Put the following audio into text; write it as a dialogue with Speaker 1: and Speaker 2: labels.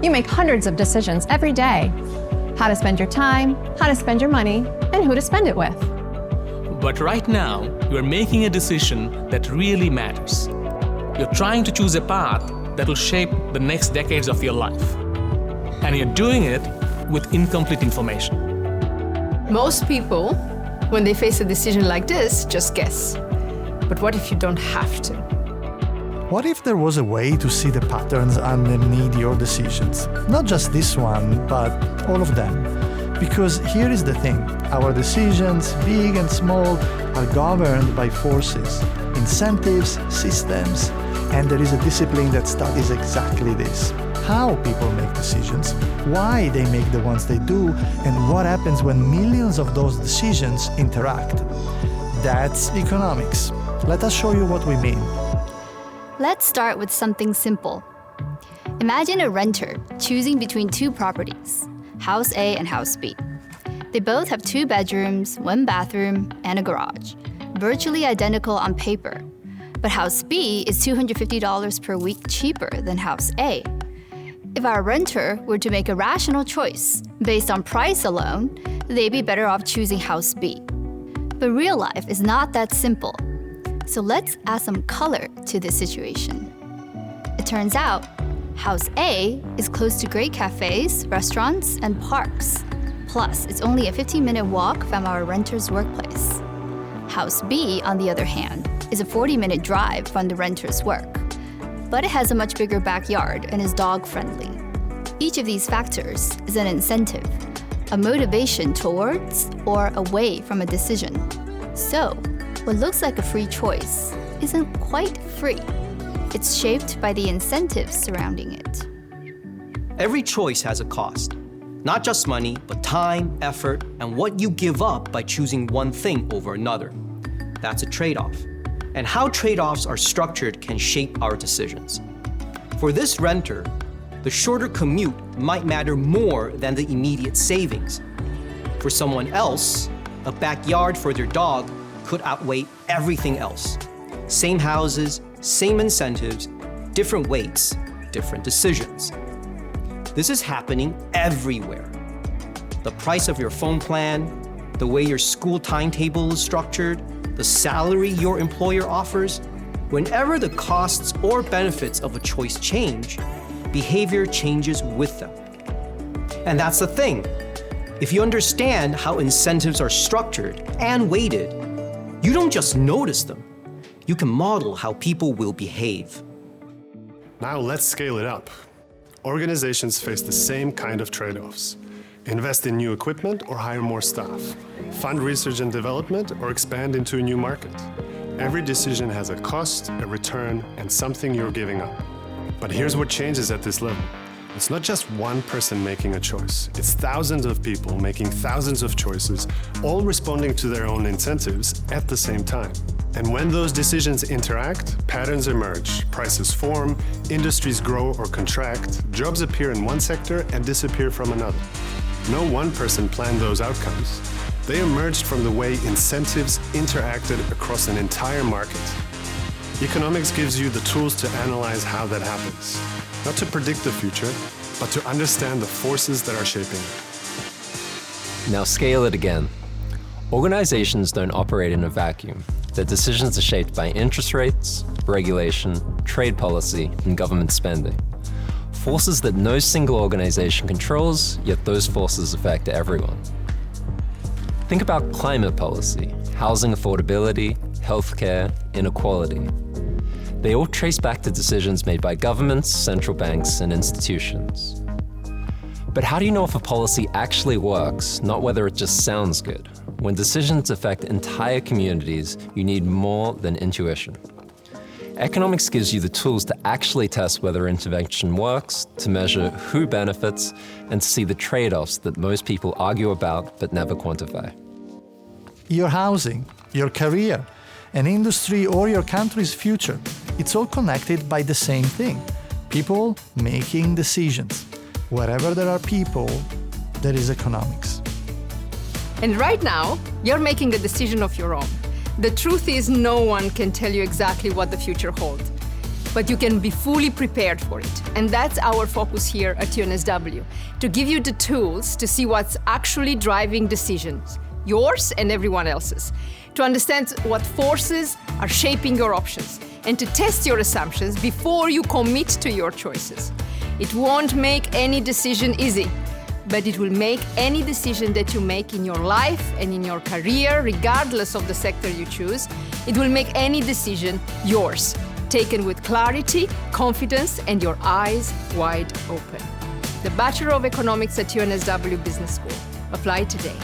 Speaker 1: You make hundreds of decisions every day. How to spend your time, how to spend your money, and who to spend it with.
Speaker 2: But right now, you are making a decision that really matters. You're trying to choose a path that will shape the next decades of your life. And you're doing it with incomplete information.
Speaker 3: Most people, when they face a decision like this, just guess. But what if you don't have to?
Speaker 4: What if there was a way to see the patterns underneath your decisions? Not just this one, but all of them. Because here is the thing, our decisions, big and small, are governed by forces, incentives, systems, and there is a discipline that studies exactly this. How people make decisions, why they make the ones they do, and what happens when millions of those decisions interact. That's economics. Let us show you what we mean.
Speaker 5: Let's start with something simple. Imagine a renter choosing between two properties, House A and House B. They both have 2 bedrooms, 1 bathroom, and a garage, virtually identical on paper. But House B is $250 per week cheaper than House A. If our renter were to make a rational choice based on price alone, they'd be better off choosing House B. But real life is not that simple. So let's add some color to this situation. It turns out, House A is close to great cafes, restaurants, and parks. Plus, it's only a 15-minute walk from our renter's workplace. House B, on the other hand, is a 40-minute drive from the renter's work. But it has a much bigger backyard and is dog-friendly. Each of these factors is an incentive, a motivation towards or away from a decision. So, what looks like a free choice isn't quite free. It's shaped by the incentives surrounding it.
Speaker 6: Every choice has a cost. Not just money, but time, effort, and what you give up by choosing one thing over another. That's a trade-off. And how trade-offs are structured can shape our decisions. For this renter, the shorter commute might matter more than the immediate savings. For someone else, a backyard for their dog could outweigh everything else. Same houses, same incentives, different weights, different decisions. This is happening everywhere. The price of your phone plan, the way your school timetable is structured, the salary your employer offers. Whenever the costs or benefits of a choice change, behavior changes with them. And that's the thing. If you understand how incentives are structured and weighted, you don't just notice them, you can model how people will behave.
Speaker 7: Now let's scale it up. Organizations face the same kind of trade-offs. Invest in new equipment or hire more staff. Fund research and development or expand into a new market. Every decision has a cost, a return, and something you're giving up. But here's what changes at this level. It's not just one person making a choice. It's thousands of people making thousands of choices, all responding to their own incentives at the same time. And when those decisions interact, patterns emerge, prices form, industries grow or contract, jobs appear in one sector and disappear from another. No one person planned those outcomes. They emerged from the way incentives interacted across an entire market. Economics gives you the tools to analyze how that happens. Not to predict the future, but to understand the forces that are shaping it.
Speaker 8: Now scale it again. Organizations don't operate in a vacuum. Their decisions are shaped by interest rates, regulation, trade policy, and government spending. Forces that no single organization controls, yet those forces affect everyone. Think about climate policy, housing affordability, healthcare, inequality. They all trace back to decisions made by governments, central banks, and institutions. But how do you know if a policy actually works, not whether it just sounds good? When decisions affect entire communities, you need more than intuition. Economics gives you the tools to actually test whether intervention works, to measure who benefits, and to see the trade-offs that most people argue about but never quantify.
Speaker 4: Your housing, your career, an industry, or your country's future. It's all connected by the same thing. People making decisions. Wherever there are people, there is economics.
Speaker 3: And right now, you're making a decision of your own. The truth is, no one can tell you exactly what the future holds. but you can be fully prepared for it. And that's our focus here at UNSW, to give you the tools to see what's actually driving decisions, yours and everyone else's, to understand what forces are shaping your options, and to test your assumptions before you commit to your choices. It won't make any decision easy, but it will make any decision that you make in your life and in your career, regardless of the sector you choose, it will make any decision yours, taken with clarity, confidence, and your eyes wide open. The Bachelor of Economics at UNSW Business School. Apply today.